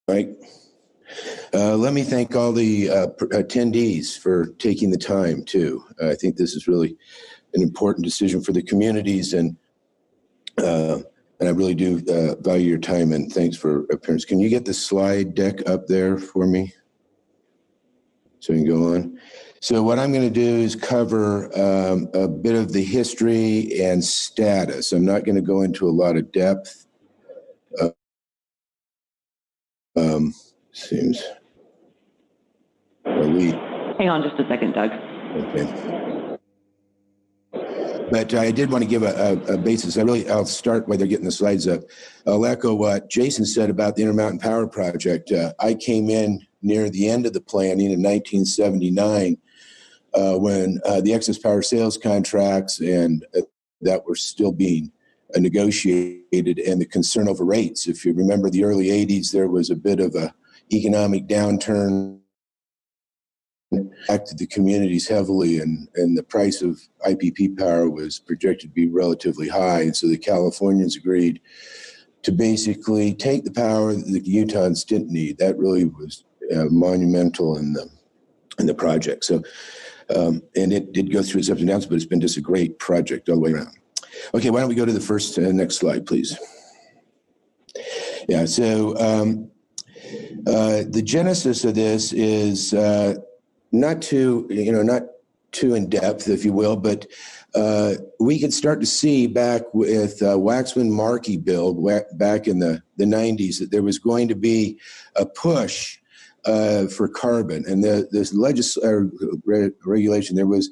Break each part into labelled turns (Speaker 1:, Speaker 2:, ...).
Speaker 1: Mike. Let me thank all the attendees for taking the time too. I think this is really an important decision for the communities, and I really do value your time, and thanks for appearance. Can you get the slide deck up there for me so we can go on? So what I'm going to do is cover a bit of the history and status. I'm not going to go into a lot of depth. Seems.
Speaker 2: Hang on just a second, Doug.
Speaker 1: Okay. But I did want to give a basis. I'll start while they're getting the slides up. I'll echo what Jason said about the Intermountain Power Project. I came in near the end of the planning in 1979 when the excess power sales contracts and that were still being negotiated, and the concern over rates. If you remember the early 80s, there was a bit of a economic downturn, impacted the communities heavily, and the price of IPP power was projected to be relatively high. And so the Californians agreed to basically take the power that the Utahns didn't need. That really was monumental in the project. So, and it did go through its ups and downs, but it's been just a great project all the way around. Okay, why don't we go to the first, next slide, please. Yeah, so the genesis of this is not too in depth, if you will, but we could start to see back with Waxman-Markey bill back in the 90s that there was going to be a push for carbon, and this regulation there was.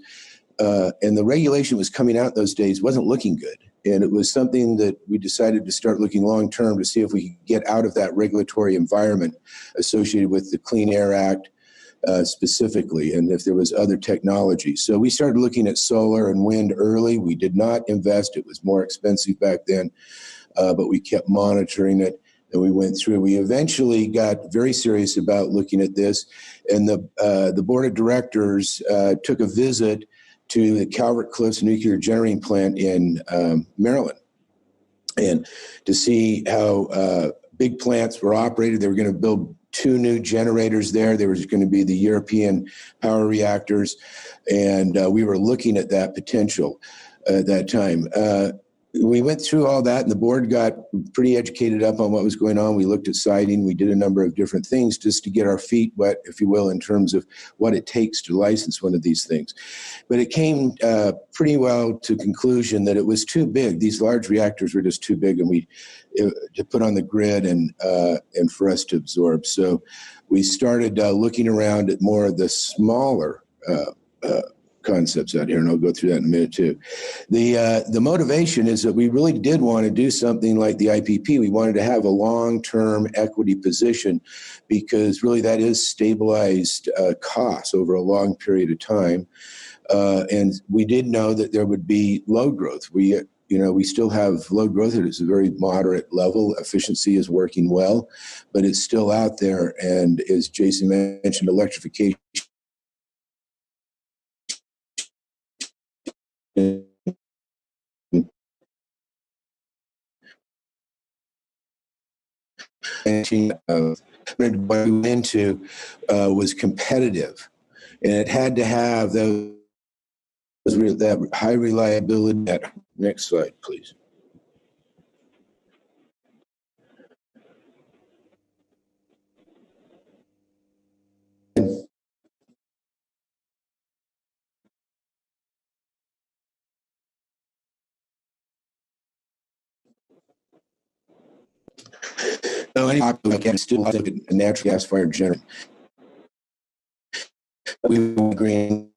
Speaker 1: And the regulation was coming out those days wasn't looking good. And it was something that we decided to start looking long-term to see if we could get out of that regulatory environment associated with the Clean Air Act specifically, and if there was other technology. So we started looking at solar and wind early. We did not invest. It was more expensive back then, but we kept monitoring it. And we went through. We eventually got very serious about looking at this. And the board of directors took a visit to the Calvert Cliffs nuclear generating plant in Maryland, and to see how big plants were operated. They were going to build 2 new generators there. There was going to be the European power reactors, and we were looking at that potential at that time. We went through all that, and the board got pretty educated up on what was going on. We looked at siting. We did a number of different things just to get our feet wet, if you will, in terms of what it takes to license one of these things. But it came pretty well to conclusion that it was too big. These large reactors were just too big, and to put on the grid and for us to absorb. So we started looking around at more of the smaller concepts out here, and I'll go through that in a minute too. The motivation is that we really did want to do something like the IPP. We wanted to have a long-term equity position, because really that is stabilized costs over a long period of time. And we did know that there would be load growth. We still have load growth. It is a very moderate level. Efficiency is working well, but it's still out there. And as Jason mentioned, electrification what we went into was competitive, and it had to have that high reliability. Next slide, please. So any again, still look at a natural gas fired generator. We were green.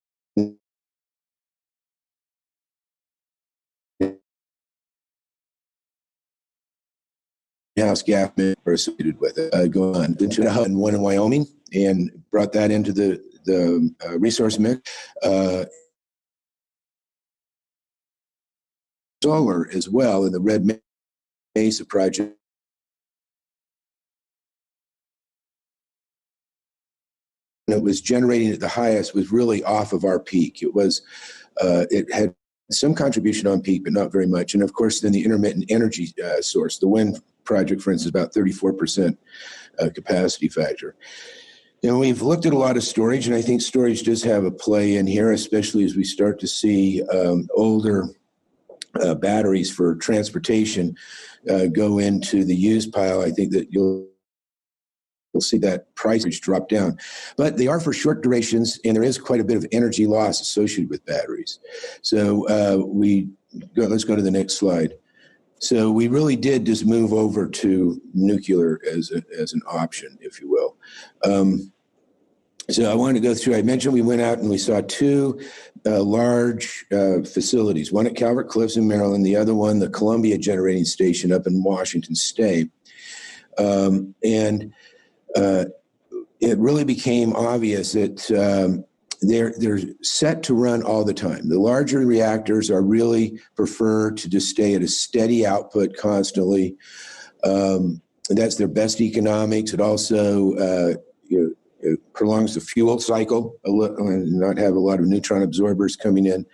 Speaker 1: House gas are associated with it. Go on into the hub and one in Wyoming, and brought that into the resource mix. Solar as well in the Red Mesa project. It was generating at the highest, was really off of our peak. It was, it had some contribution on peak, but not very much. And of course, then the intermittent energy source, the wind project, for instance, about 34% capacity factor. And we've looked at a lot of storage, and I think storage does have a play in here, especially as we start to see older batteries for transportation go into the used pile. I think that you'll see that price drop down. But they are for short durations, and there is quite a bit of energy loss associated with batteries. So let's go to the next slide. So we really did just move over to nuclear as an option, if you will. So I wanted to go through, I mentioned we went out and we saw two large facilities, one at Calvert Cliffs in Maryland, the other one, the Columbia Generating Station up in Washington State. It really became obvious that they're set to run all the time. The larger reactors are really prefer to just stay at a steady output constantly. That's their best economics. It also it prolongs the fuel cycle and not have a lot of neutron absorbers coming in.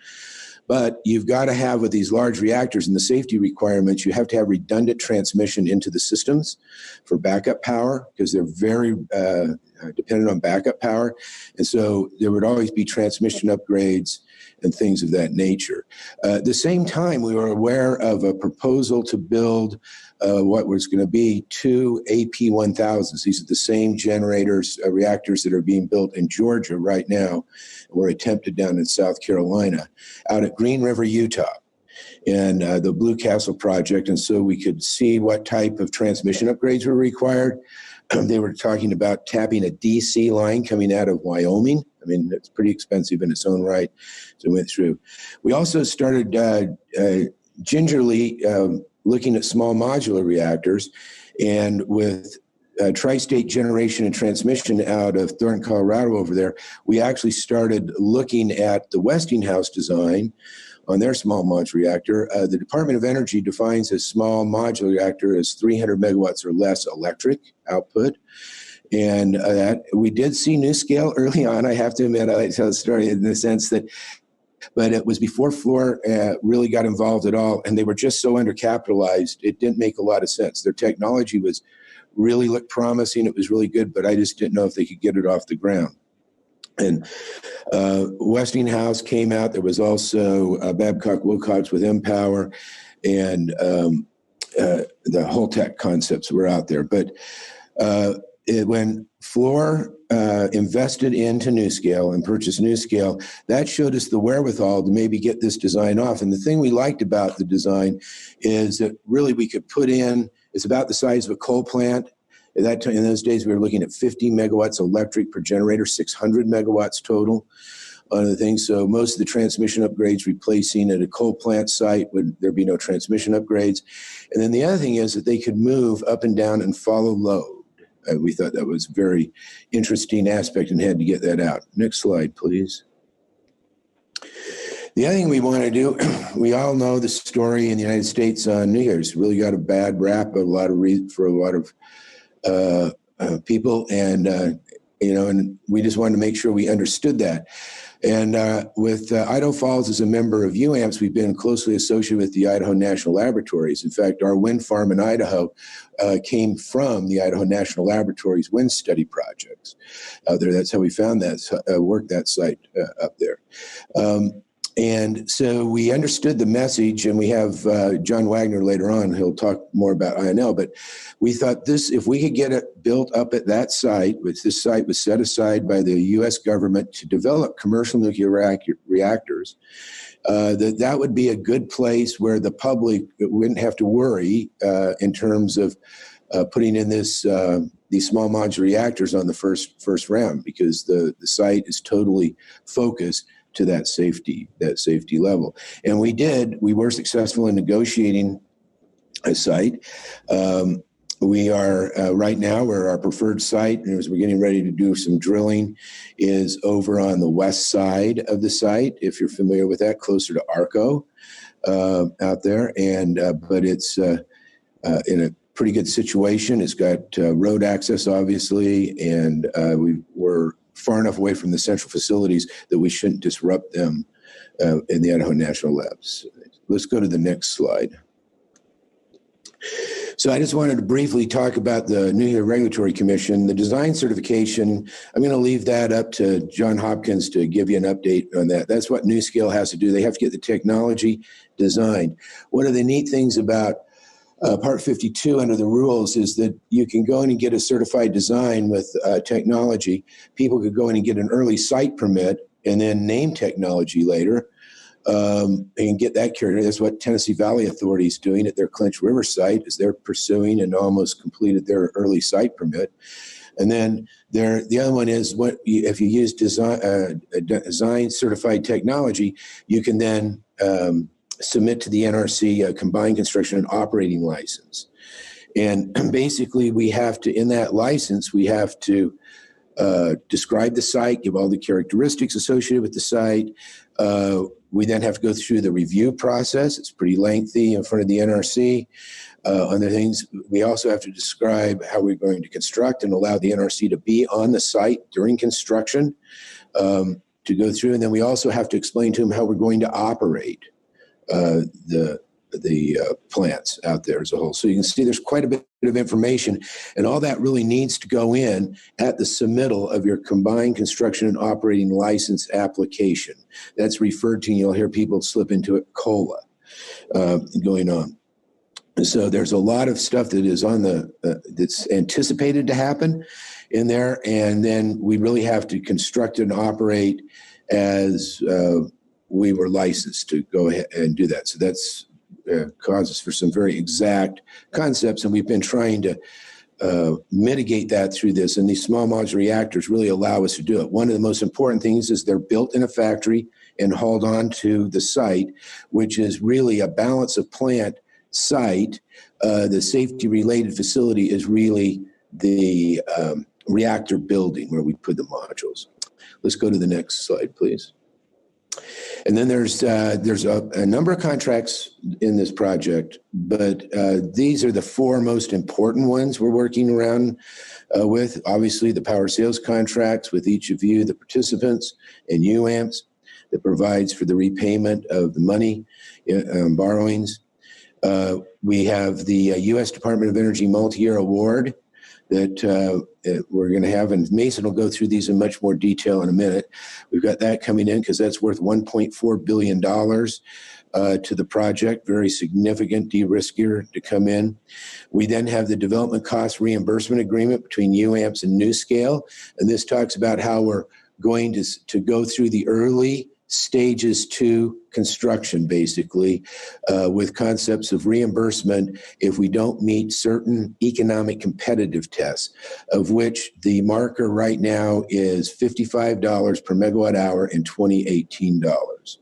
Speaker 1: But you've got to have, with these large reactors and the safety requirements, you have to have redundant transmission into the systems for backup power, because they're very dependent on backup power. And so there would always be transmission upgrades and things of that nature. At the same time, we were aware of a proposal to build what was going to be two AP1000s. These are the same generators, reactors that are being built in Georgia right now, and were attempted down in South Carolina, out at Green River, Utah, and the Blue Castle project. And so we could see what type of transmission upgrades were required. They were talking about tapping a DC line coming out of Wyoming. I mean, it's pretty expensive in its own right. So we went through. We also started gingerly looking at small modular reactors, and with tri-state generation and transmission out of Thornton, Colorado over there, we actually started looking at the Westinghouse design on their small modular reactor. The Department of Energy defines a small modular reactor as 300 megawatts or less electric output. And that we did see NuScale early on. I have to admit, I like to tell the story in the sense that, but it was before Fluor really got involved at all, and they were just so undercapitalized, it didn't make a lot of sense. Their technology really looked promising, it was really good, but I just didn't know if they could get it off the ground. And Westinghouse came out. There was also Babcock Wilcox with Empower, and the Holtec concepts were out there. But when Fluor invested into NuScale and purchased NuScale, that showed us the wherewithal to maybe get this design off. And the thing we liked about the design is that really we could put in, it's about the size of a coal plant. At that time, in those days, we were looking at 50 megawatts electric per generator, 600 megawatts total on the thing. So most of the transmission upgrades replacing at a coal plant site, would there be no transmission upgrades. And then the other thing is that they could move up and down and follow load. We thought that was a very interesting aspect and had to get that out. Next slide, please. The other thing we want to do, we all know the story in the United States on nuclear. It's really got a bad rap for a lot of people, and and we just wanted to make sure we understood that. And with Idaho Falls as a member of UAMPS, we've been closely associated with the Idaho National Laboratories. In fact, our wind farm in Idaho came from the Idaho National Laboratories wind study projects out there. That's how we found that, worked that site up there. And so we understood the message, and we have John Wagner later on. He'll talk more about INL, but we thought this, if we could get it built up at that site, which this site was set aside by the U.S. government to develop commercial nuclear reactors, that would be a good place where the public wouldn't have to worry in terms of putting in these small modular reactors on the first round, because the site is totally focused to that safety level. And we were successful in negotiating a site. We are right now, where our preferred site, and as we're getting ready to do some drilling, is over on the west side of the site, if you're familiar with that, closer to Arco out there. And but it's in a pretty good situation. It's got road access, obviously, and we're far enough away from the central facilities that we shouldn't disrupt them in the Idaho National Labs. Let's go to the next slide. So I just wanted to briefly talk about the Nuclear Regulatory Commission. The design certification, I'm going to leave that up to John Hopkins to give you an update on that. That's what NuScale has to do. They have to get the technology designed. One of the neat things about Part 52 under the rules is that you can go in and get a certified design with technology. People could go in and get an early site permit and then name technology later. And get that carried. That's what Tennessee Valley Authority is doing at their Clinch River site, is they're pursuing and almost completed their early site permit. And then the other one is if you use design certified technology, you can then submit to the NRC a combined construction and operating license. And basically, we have to, in that license, we have to describe the site, give all the characteristics associated with the site. We then have to go through the review process. It's pretty lengthy in front of the NRC. On the things, we also have to describe how we're going to construct and allow the NRC to be on the site during construction to go through. And then we also have to explain to them how we're going to operate the plants out there as a whole. So you can see there's quite a bit of information, and all that really needs to go in at the submittal of your combined construction and operating license application. That's referred to, and you'll hear people slip into it, COLA, going on. So there's a lot of stuff that is on that's anticipated to happen in there, and then we really have to construct and operate as we were licensed to go ahead and do that. So that's causes for some very exact concepts, and we've been trying to mitigate that through this. And these small modular reactors really allow us to do it. One of the most important things is they're built in a factory and hauled on to the site, which is really a balance of plant site. The safety-related facility is really the reactor building where we put the modules. Let's go to the next slide, please. And then there's a number of contracts in this project, but these are the four most important ones we're working around with. Obviously, the power sales contracts with each of you, the participants, and UAMPS that provides for the repayment of the money borrowings. We have the U.S. Department of Energy multi-year award that we're going to have, and Mason will go through these in much more detail in a minute. We've got that coming in because that's worth $1.4 billion to the project, very significant de-riskier to come in. We then have the development cost reimbursement agreement between UAMPS and NuScale, and this talks about how we're going to go through the early stages to construction, basically, with concepts of reimbursement if we don't meet certain economic competitive tests, of which the marker right now is $55 per megawatt hour in 2018 dollars.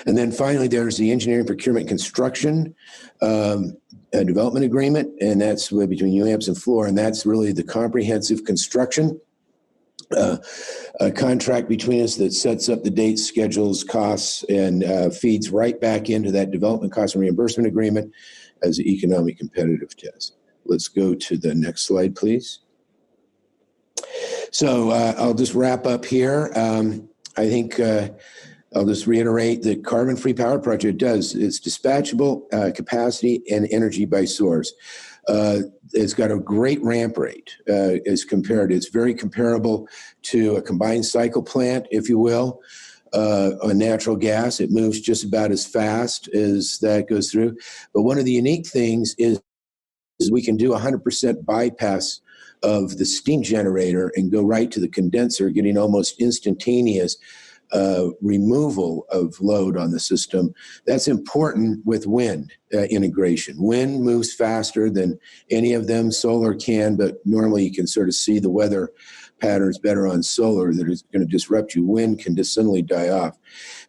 Speaker 1: And then finally, there's the engineering, procurement, construction development agreement, and that's between UAMPS and Fluor, and that's really the comprehensive construction a contract between us that sets up the dates, schedules, costs, and feeds right back into that development cost and reimbursement agreement as an economic competitive test. Let's go to the next slide, please. So I'll just wrap up here. I think I'll just reiterate the carbon-free power project does. It's dispatchable capacity and energy by source. It's got a great ramp rate as compared. It's very comparable to a combined cycle plant, if you will, on natural gas. It moves just about as fast as that goes through. But one of the unique things is we can do 100% bypass of the steam generator and go right to the condenser, getting almost instantaneous removal of load on the system. That's important with wind integration. Wind moves faster than any of them. Solar can, but normally you can sort of see the weather patterns better on solar that is going to disrupt you. Wind can just suddenly die off.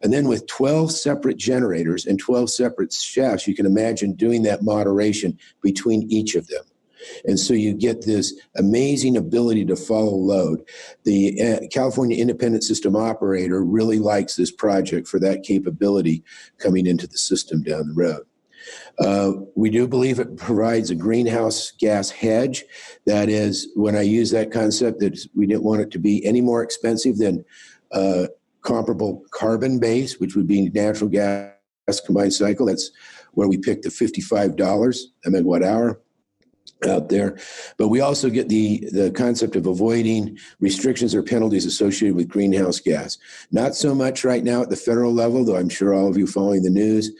Speaker 1: And then with 12 separate generators and 12 separate shafts, you can imagine doing that moderation between each of them. And so you get this amazing ability to follow load. The California Independent System Operator really likes this project for that capability coming into the system down the road. We do believe it provides a greenhouse gas hedge. That is, when I use that concept, that we didn't want it to be any more expensive than comparable carbon base, which would be natural gas combined cycle. That's where we picked the $55 a megawatt hour. out there. But we also get the concept of avoiding restrictions or penalties associated with greenhouse gas. Not so much right now at the federal level, though I'm sure all of you following the news.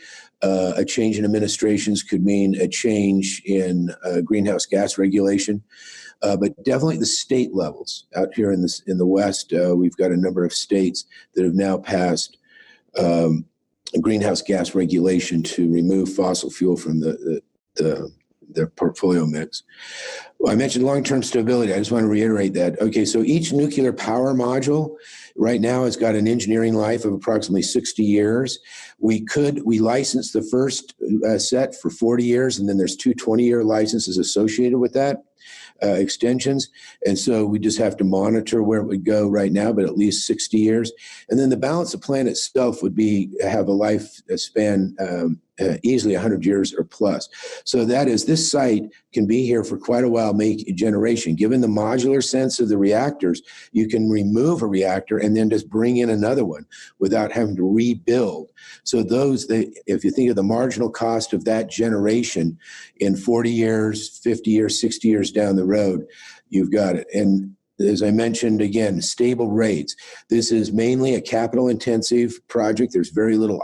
Speaker 1: A change in administrations could mean a change in greenhouse gas regulation. But definitely the state levels out here in the West, we've got a number of states that have now passed greenhouse gas regulation to remove fossil fuel from their portfolio mix. Well, I mentioned long-term stability. I just want to reiterate that. Okay, so each nuclear power module right now has got an engineering life of approximately 60 years. We license the first set for 40 years, and then there's two 20-year licenses associated with that. Extensions. And so we just have to monitor where it would go right now, but at least 60 years. And then the balance of plant itself would have a lifespan easily 100 years or plus. So that is, this site can be here for quite a while, make a generation. Given the modular sense of the reactors, you can remove a reactor and then just bring in another one without having to rebuild. So if you think of the marginal cost of that generation in 40 years, 50 years, 60 years down the road, you've got it. And as I mentioned, again, stable rates. This is mainly a capital intensive project. There's very little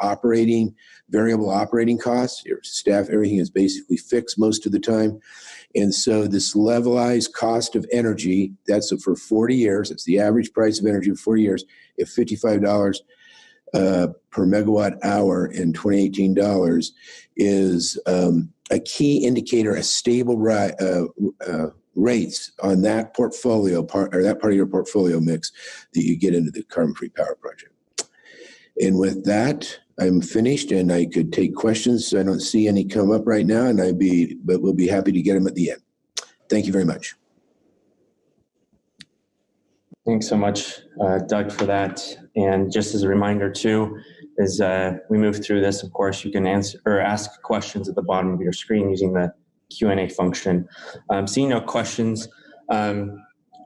Speaker 1: variable operating costs. Your staff, everything is basically fixed most of the time. And so this levelized cost of energy, that's for 40 years. It's the average price of energy for 40 years at $55 per megawatt hour in 2018 dollars is a key indicator, a stable rates on that portfolio part, or that part of your portfolio mix that you get into the carbon-free power project. And with that, I'm finished, and I could take questions. I don't see any come up right now, but we'll be happy to get them at the end. Thank you very much.
Speaker 3: Thanks so much, Doug, for that. And just as a reminder too, as we move through this, of course, you can answer or ask questions at the bottom of your screen using the Q&A function. Seeing no questions,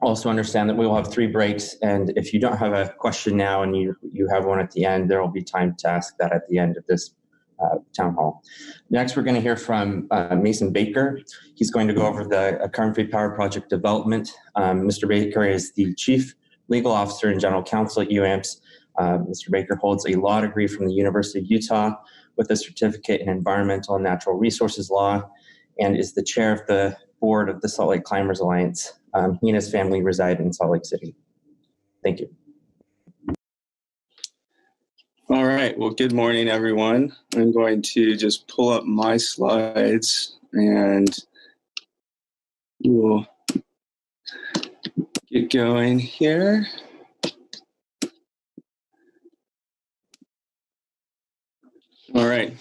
Speaker 3: also understand that we will have 3 breaks, and if you don't have a question now and you have one at the end, there will be time to ask that at the end of this town hall. Next, we're going to hear from Mason Baker. He's going to go over the carbon-free power project development. Mr. Baker is the Chief Legal Officer and General Counsel at UAMPS. Mr. Baker holds a law degree from the University of Utah with a certificate in environmental and natural resources law, and is the chair of the board of the Salt Lake Climbers Alliance. He and his family reside in Salt Lake City. Thank you.
Speaker 4: All right. Well, good morning, everyone. I'm going to just pull up my slides and we'll get going here. All right.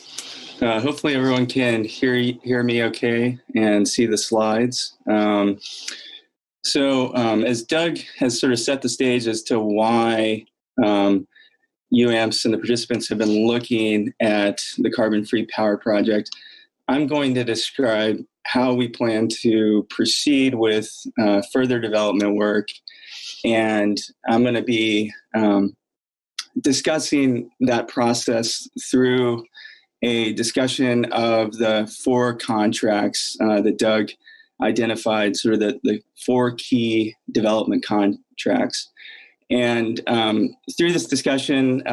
Speaker 4: Hopefully everyone can hear me okay and see the slides. So as Doug has sort of set the stage as to why UAMPS and the participants have been looking at the carbon-free power project, I'm going to describe how we plan to proceed with further development work. And I'm going to be discussing that process through a discussion of the 4 contracts that Doug identified, sort of the 4 key development contracts. And through this discussion,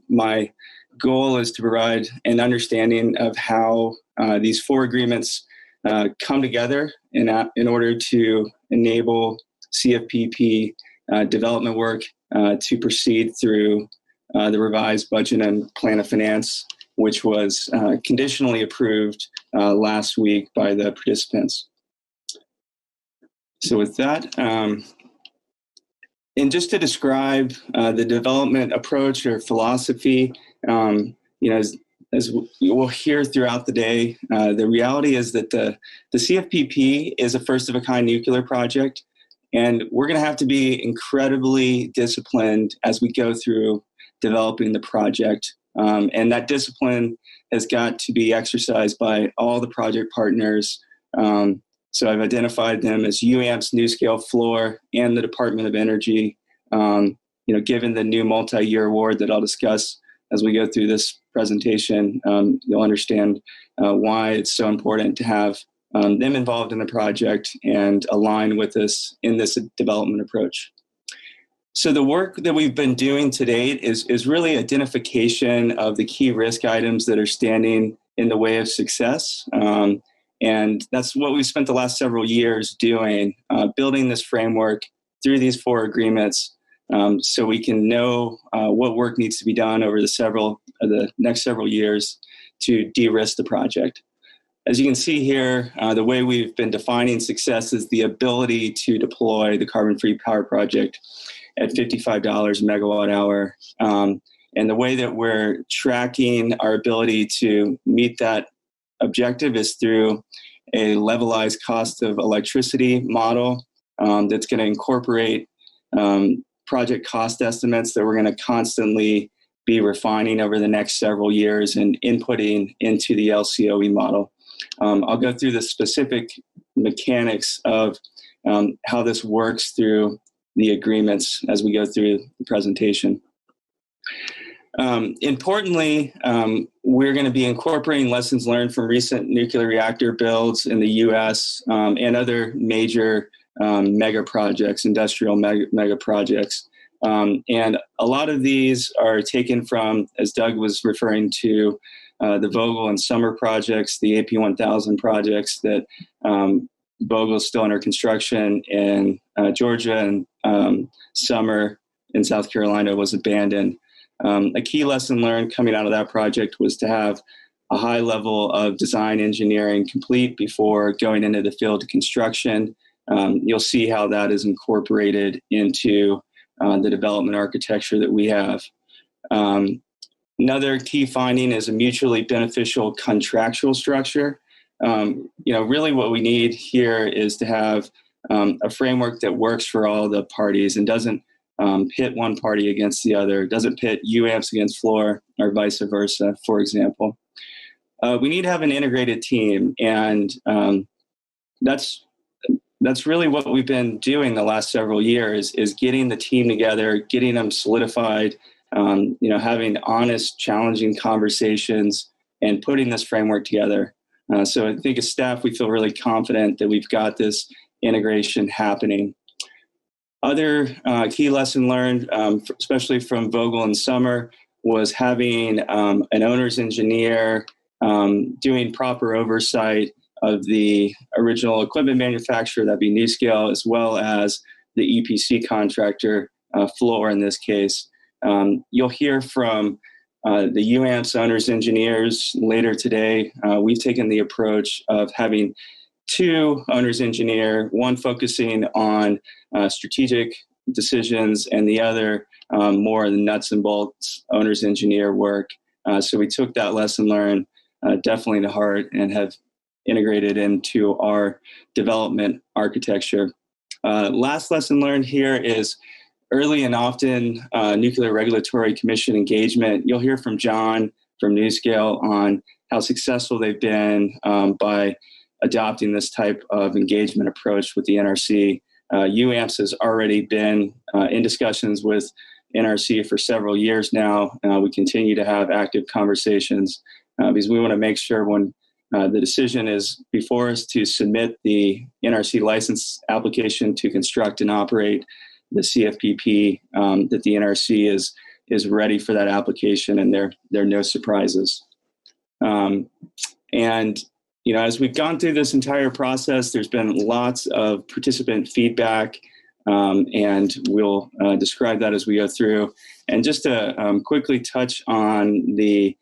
Speaker 4: my goal is to provide an understanding of how these 4 agreements come together in order to enable CFPP development work to proceed through the revised budget and plan of finance, which was conditionally approved last week by the participants. So with that, and just to describe the development approach or philosophy, as we'll hear throughout the day, the reality is that the CFPP is a first-of-a-kind nuclear project, and we're going to have to be incredibly disciplined as we go through developing the project. And that discipline has got to be exercised by all the project partners. So I've identified them as UAMPS, NuScale, Fluor, and the Department of Energy. Given the new multi-year award that I'll discuss as we go through this presentation, you'll understand why it's so important to have them involved in the project and align with us in this development approach. So the work that we've been doing to date is really identification of the key risk items that are standing in the way of success. And that's what we've spent the last several years doing, building this framework through these 4 agreements, so we can know what work needs to be done over the next several years to de-risk the project. As you can see here, the way we've been defining success is the ability to deploy the carbon-free power project at $55 a megawatt hour. And the way that we're tracking our ability to meet that objective is through a levelized cost of electricity model that's going to incorporate project cost estimates that we're going to constantly be refining over the next several years and inputting into the LCOE model. I'll go through the specific mechanics of how this works through the agreements as we go through the presentation. Importantly, we're going to be incorporating lessons learned from recent nuclear reactor builds in the U.S. And other major mega projects, industrial mega projects. And a lot of these are taken from, as Doug was referring to, the Vogtle and Summer projects, the AP1000 projects that Vogtle is still under construction in Georgia, and Summer in South Carolina was abandoned. A key lesson learned coming out of that project was to have a high level of design engineering complete before going into the field to construction. You'll see how that is incorporated into the development architecture that we have. Another key finding is a mutually beneficial contractual structure. Really what we need here is to have a framework that works for all the parties and doesn't pit one party against the other, doesn't pit UAMPS against Fluor or vice versa, for example. We need to have an integrated team, and that's really what we've been doing the last several years, is getting the team together, getting them solidified, having honest, challenging conversations, and putting this framework together. So I think as staff, we feel really confident that we've got this integration happening. Other key lesson learned, especially from Vogtle and Summer, was having an owner's engineer doing proper oversight of the original equipment manufacturer, that'd be NuScale, as well as the EPC contractor, Fluor in this case. You'll hear from the UAMPS owners engineers later today. We've taken the approach of having 2 owners engineer, one focusing on strategic decisions and the other more the nuts and bolts owners engineer work. So we took that lesson learned definitely to heart and have integrated into our development architecture. Last lesson learned here is early and often Nuclear Regulatory Commission engagement. You'll hear from John from NuScale on how successful they've been by adopting this type of engagement approach with the NRC. UAMPS has already been in discussions with NRC for several years now. We continue to have active conversations because we want to make sure when the decision is before us to submit the NRC license application to construct and operate the CFPP, that the NRC is ready for that application and there are no surprises. And as we've gone through this entire process, there's been lots of participant feedback, and we'll describe that as we go through. And just to quickly touch on the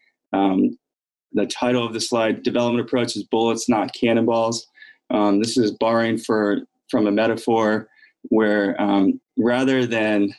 Speaker 4: title of the slide, Development Approach is Bullets, Not Cannonballs. This is borrowing from a metaphor where rather than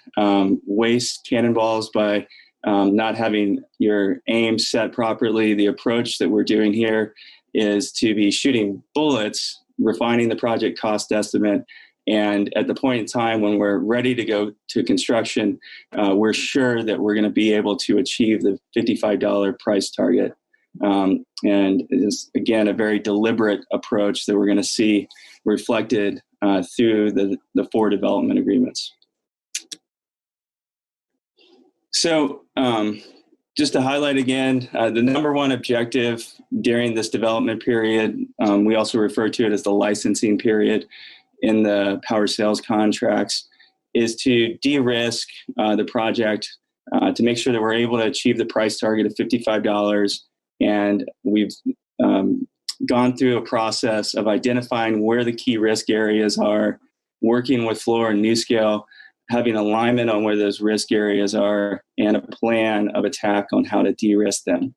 Speaker 4: waste cannonballs by not having your aim set properly, the approach that we're doing here is to be shooting bullets, refining the project cost estimate, and at the point in time when we're ready to go to construction, we're sure that we're going to be able to achieve the $55 price target. And it is, again, a very deliberate approach that we're going to see reflected through the 4 development agreements. So just to highlight again, the number one objective during this development period, we also refer to it as the licensing period in the power sales contracts, is to de-risk the project, to make sure that we're able to achieve the price target of $55. And we've gone through a process of identifying where the key risk areas are, working with Fluor and NuScale, having alignment on where those risk areas are, and a plan of attack on how to de-risk them.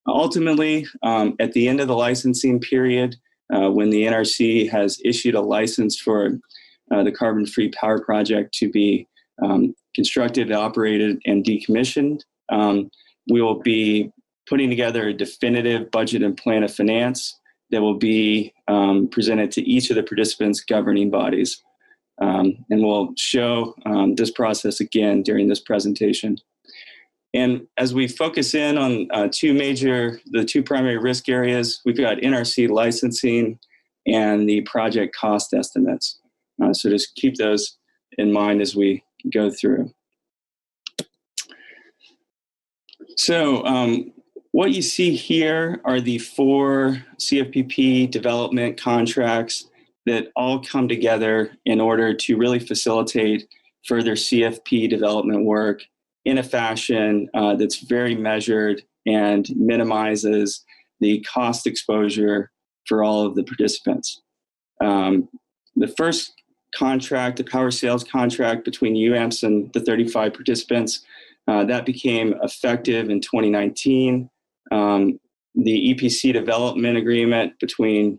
Speaker 4: Ultimately, at the end of the licensing period, when the NRC has issued a license for the carbon-free power project to be constructed, operated, and decommissioned, we will be putting together a definitive budget and plan of finance that will be presented to each of the participants' governing bodies. And we'll show this process again during this presentation. And as we focus in on the two primary risk areas, we've got NRC licensing and the project cost estimates. So just keep those in mind as we go through. So what you see here are the 4 CFPP development contracts that all come together in order to really facilitate further CFP development work in a fashion that's very measured and minimizes the cost exposure for all of the participants. The first contract, the power sales contract between UAMPS and the 35 participants, that became effective in 2019. The EPC development agreement between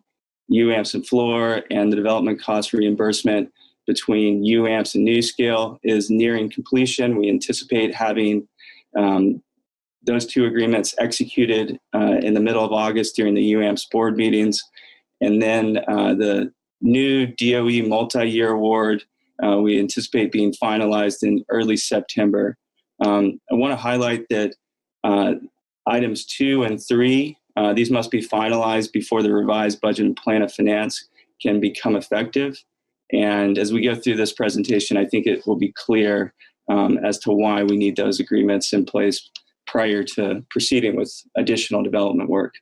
Speaker 4: UAMPS and Fluor and the development cost reimbursement between UAMPS and NuScale is nearing completion. We anticipate having those 2 agreements executed in the middle of August during the UAMPS board meetings. And then the new DOE multi-year award, we anticipate being finalized in early September. I want to highlight that items 2 and 3, these must be finalized before the revised budget and plan of finance can become effective. And as we go through this presentation, I think it will be clear as to why we need those agreements in place prior to proceeding with additional development work.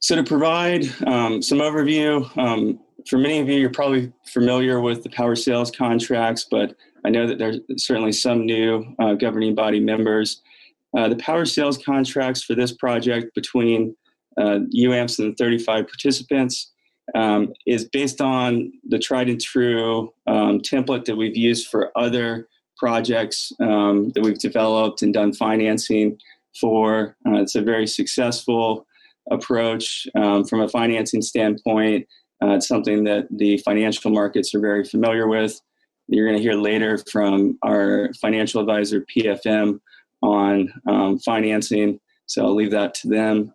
Speaker 4: So to provide some overview, for many of you, you're probably familiar with the power sales contracts, but I know that there's certainly some new governing body members. The power sales contracts for this project between UAMPS and the 35 participants is based on the tried and true template that we've used for other projects that we've developed and done financing for. It's a very successful approach from a financing standpoint. It's something that the financial markets are very familiar with. You're going to hear later from our financial advisor, PFM, on financing, so I'll leave that to them.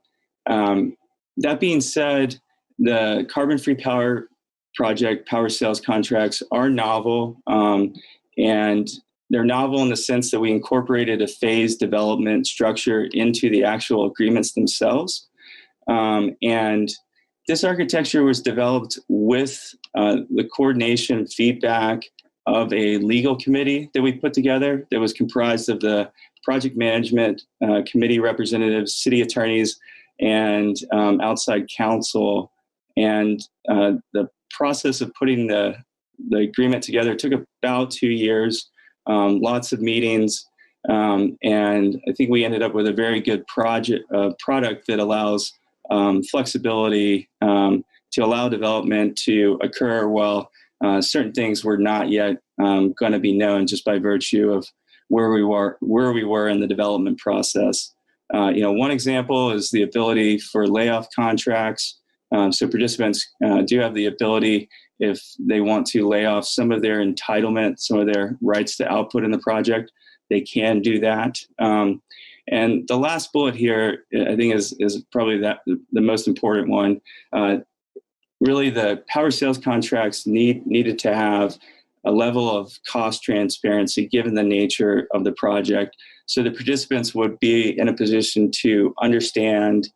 Speaker 4: That being said, the carbon-free power project power sales contracts are novel, and they're novel in the sense that we incorporated a phased development structure into the actual agreements themselves. And this architecture was developed with the coordination feedback of a legal committee that we put together that was comprised of the project management committee representatives, city attorneys, and outside counsel. And the process of putting the agreement together took about 2 years, lots of meetings, and I think we ended up with a very good product that allows flexibility to allow development to occur while certain things were not yet going to be known just by virtue of where we were in the development process. One example is the ability for layoff contracts. So participants do have the ability, if they want to lay off some of their entitlement, some of their rights to output in the project, they can do that. And the last bullet here, I think, is probably the most important one. Really, the power sales contracts needed to have a level of cost transparency given the nature of the project, so the participants would be in a position to understand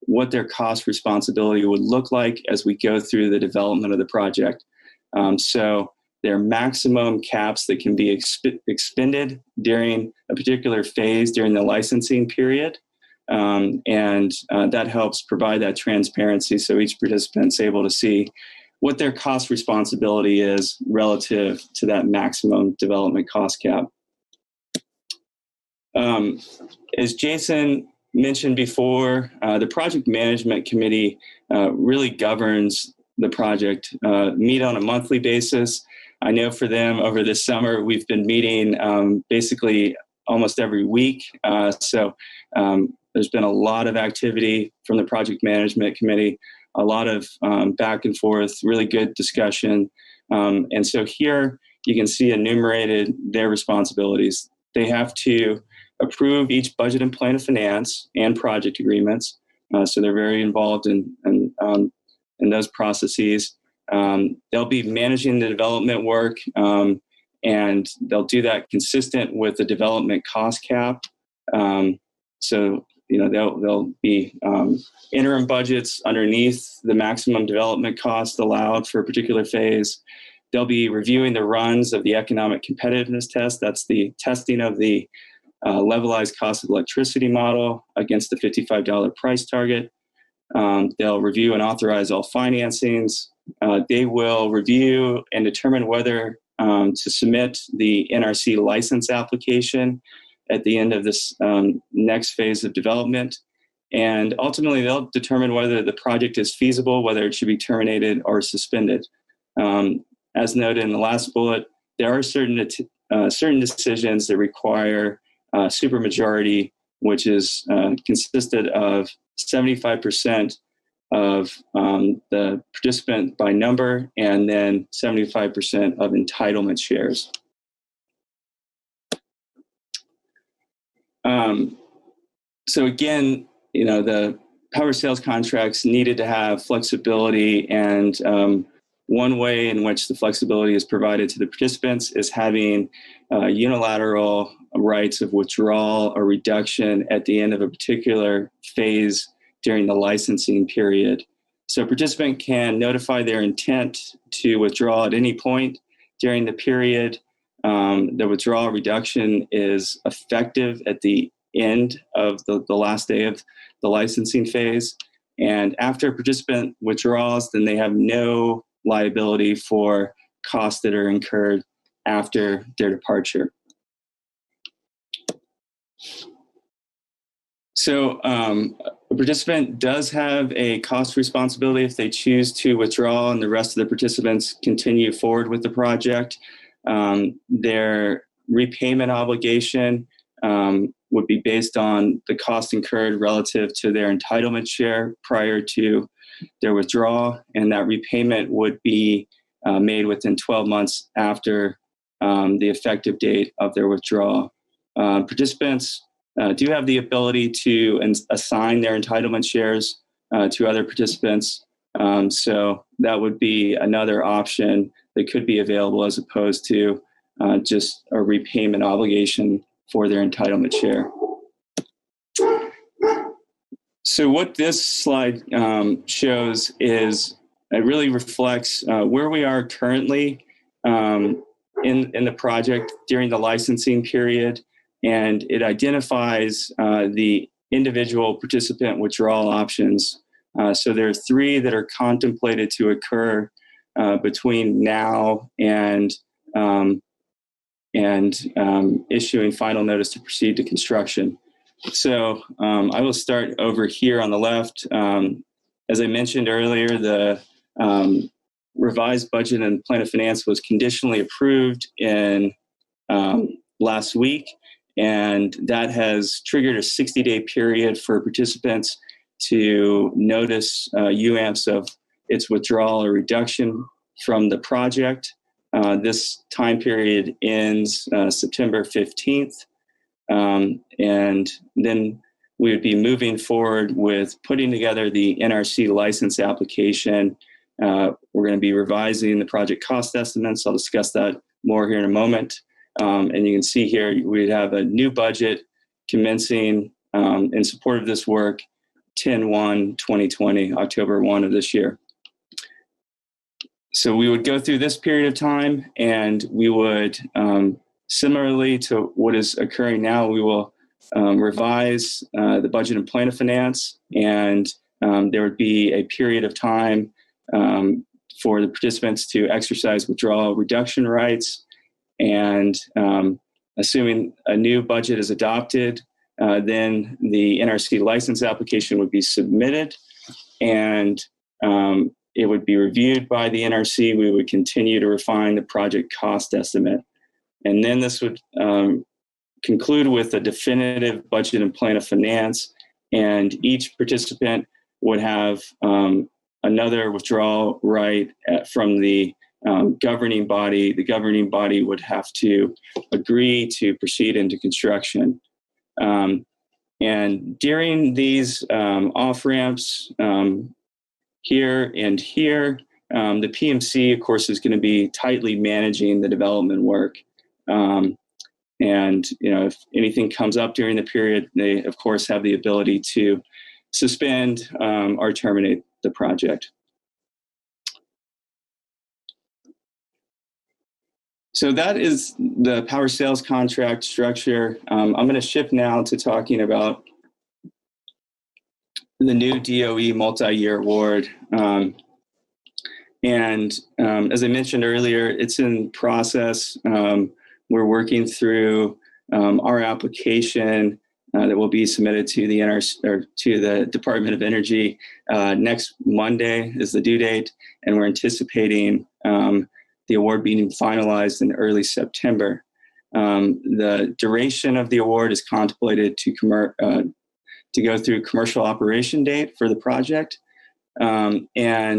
Speaker 4: what their cost responsibility would look like as we go through the development of the project. So there are maximum caps that can be expended during a particular phase during the licensing period. That helps provide that transparency so each participant's able to see what their cost responsibility is relative to that maximum development cost cap. As Jason mentioned before, the project management committee really governs the project, meet on a monthly basis. I know for them over this summer, we've been meeting basically almost every week. So there's been a lot of activity from the project management committee, a lot of back and forth, really good discussion. And so here you can see enumerated their responsibilities. They have to approve each budget and plan of finance and project agreements. So they're very involved in those processes. They'll be managing the development work, and they'll do that consistent with the development cost cap. So, there'll be interim budgets underneath the maximum development cost allowed for a particular phase. They'll be reviewing the runs of the economic competitiveness test. That's the testing of the levelized cost of electricity model against the $55 price target. They'll review and authorize all financings. They will review and determine whether to submit the NRC license application at the end of this next phase of development. And ultimately, they'll determine whether the project is feasible, whether it should be terminated or suspended. As noted in the last bullet, there are certain decisions that require supermajority, which is consisted of 75% of the participant by number and then 75% of entitlement shares. So again, the power sales contracts needed to have flexibility, and one way in which the flexibility is provided to the participants is having unilateral rights of withdrawal or reduction at the end of a particular phase during the licensing period. So a participant can notify their intent to withdraw at any point during the period. The withdrawal reduction is effective at the end of the last day of the licensing phase. And after a participant withdraws, then they have no liability for costs that are incurred after their departure. So a participant does have a cost responsibility if they choose to withdraw and the rest of the participants continue forward with the project. Their repayment obligation would be based on the cost incurred relative to their entitlement share prior to their withdrawal, and that repayment would be made within 12 months after the effective date of their withdrawal. Participants do have the ability to assign their entitlement shares to other participants. So that would be another option that could be available as opposed to just a repayment obligation for their entitlement share. So what this slide shows is it really reflects where we are currently in the project during the licensing period, and it identifies the individual participant withdrawal options. So there are 3 that are contemplated to occur between now and issuing final notice to proceed to construction. So I will start over here on the left. As I mentioned earlier, the revised budget and plan of finance was conditionally approved in last week, and that has triggered a 60-day period for participants to notice UAMPS of its withdrawal or reduction from the project. This time period ends September 15th. And then we would be moving forward with putting together the NRC license application. We're going to be revising the project cost estimates. I'll discuss that more here in a moment. And you can see here, we have a new budget commencing in support of this work 10/1/2020, October 1 of this year. So we would go through this period of time, and we would, similarly to what is occurring now, we will revise the budget and plan of finance, and there would be a period of time for the participants to exercise withdrawal reduction rights. And assuming a new budget is adopted, then the NRC license application would be submitted, and it would be reviewed by the NRC. We would continue to refine the project cost estimate. And then this would conclude with a definitive budget and plan of finance, and each participant would have another withdrawal right from the governing body. The governing body would have to agree to proceed into construction. And during these off-ramps here and here, the PMC, of course, is going to be tightly managing the development work. And, if anything comes up during the period, they, of course, have the ability to suspend or terminate the project. So that is the power sales contract structure. I'm going to shift now to talking about the new DOE multi-year award. And as I mentioned earlier, it's in process. We're working through our application that will be submitted to the NRC, or to the Department of Energy. Next Monday is the due date, and we're anticipating the award being finalized in early September. The duration of the award is contemplated to go through commercial operation date for the project. And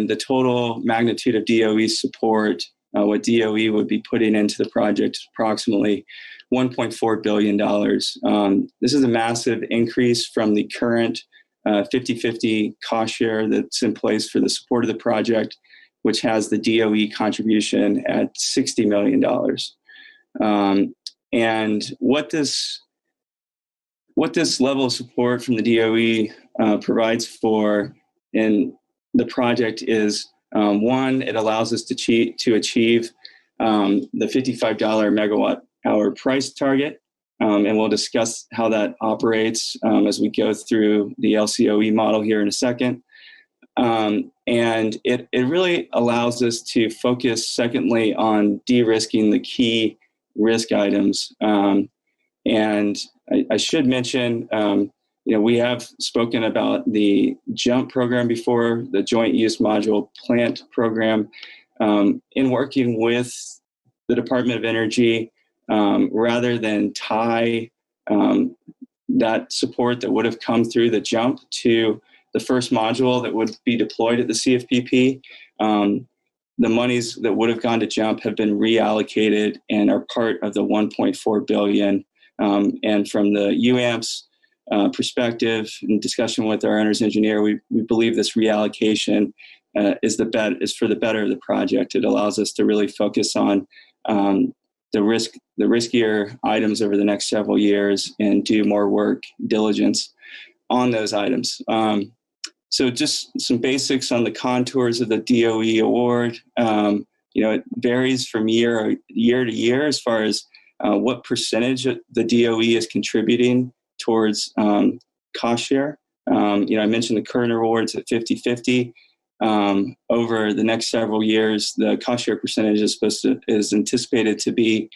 Speaker 4: the total magnitude of DOE support, what DOE would be putting into the project, is approximately $1.4 billion. This is a massive increase from the current 50-50 cost share that's in place for the support of the project, which has the DOE contribution at $60 million. And what this level of support from the DOE provides for in the project is, one, it allows us to achieve the $55 megawatt hour price target. And we'll discuss how that operates as we go through the LCOE model here in a second. And it really allows us to focus, secondly, on de-risking the key risk items. And I should mention, we have spoken about the JUMP program before, the Joint Use Module Plant program. In working with the Department of Energy, rather than tie that support that would have come through the JUMP to the first module that would be deployed at the CFPP, the monies that would have gone to JUMP have been reallocated and are part of the $1.4 billion. And from the UAMPS perspective, in discussion with our owner's engineer, we believe this reallocation is for the better of the project. It allows us to really focus on the riskier items over the next several years and do more work diligence on those items. So just some basics on the contours of the DOE award. It varies from year to year as far as what percentage the DOE is contributing towards cost share. I mentioned the current awards at 50-50. Over the next several years, the cost share percentage is anticipated to be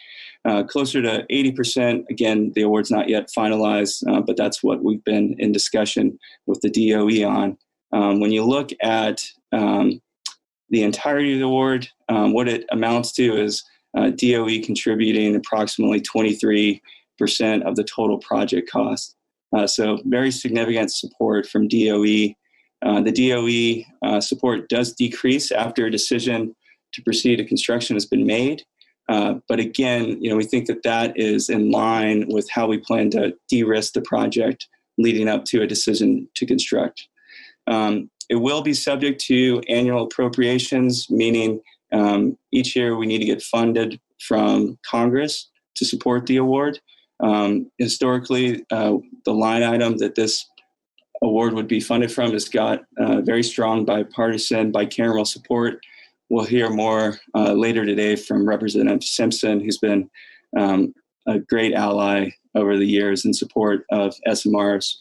Speaker 4: closer to 80%. Again, the award's not yet finalized, but that's what we've been in discussion with the DOE on. When you look at the entirety of the award, what it amounts to is DOE contributing approximately 23% of the total project cost. So very significant support from DOE. The DOE support does decrease after a decision to proceed to construction has been made. But again, we think that is in line with how we plan to de-risk the project leading up to a decision to construct. It will be subject to annual appropriations, meaning each year we need to get funded from Congress to support the award. Historically, the line item that this award would be funded from has got very strong bipartisan, bicameral support we'll hear more later today from Representative Simpson, who's been a great ally over the years in support of SMRs.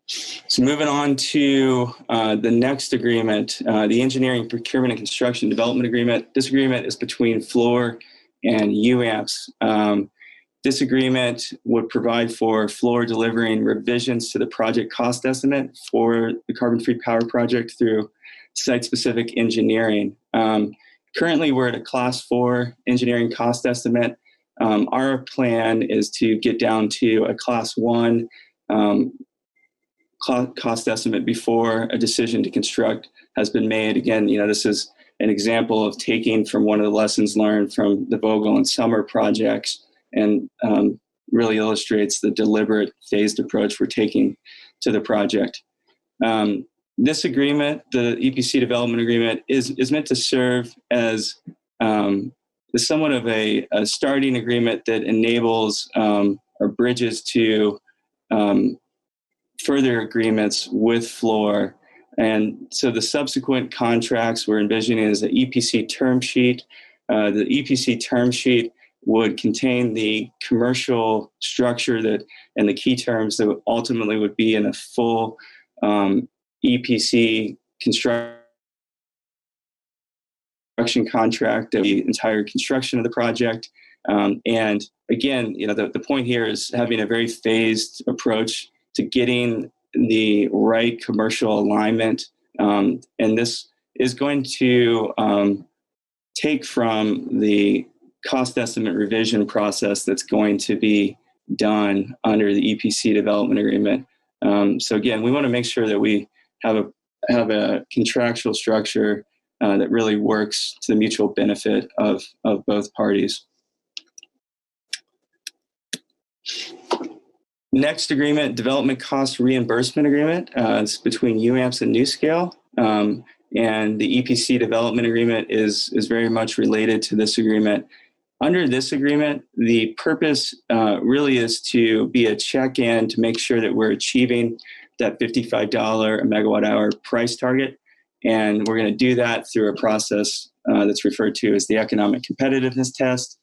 Speaker 4: So moving on to the next agreement, the Engineering, Procurement, and Construction Development Agreement. This agreement is between Fluor and UAMPS. This agreement would provide for Fluor delivering revisions to the project cost estimate for the carbon-free power project through site-specific engineering. Currently, we're at a Class 4 engineering cost estimate. Our plan is to get down to a Class 1 cost estimate before a decision to construct has been made. Again, this is an example of taking from one of the lessons learned from the Vogel and Summer projects, and really illustrates the deliberate phased approach we're taking to the project. This agreement, the EPC development agreement, is meant to serve as somewhat of a starting agreement that enables or bridges to further agreements with Fluor. And so the subsequent contracts we're envisioning is the EPC term sheet. The EPC term sheet would contain the commercial structure and the key terms that ultimately would be in a full EPC construction contract of the entire construction of the project. And again, the point here is having a very phased approach to getting the right commercial alignment. And this is going to take from the cost estimate revision process that's going to be done under the EPC development agreement. So again, we want to make sure that we have a contractual structure that really works to the mutual benefit of both parties. Next agreement, development cost reimbursement agreement. It's between UAMPS and NuScale. And the EPC development agreement is very much related to this agreement. Under this agreement, the purpose really is to be a check-in to make sure that we're achieving that $55 a megawatt hour price target. And we're going to do that through a process that's referred to as the economic competitiveness test.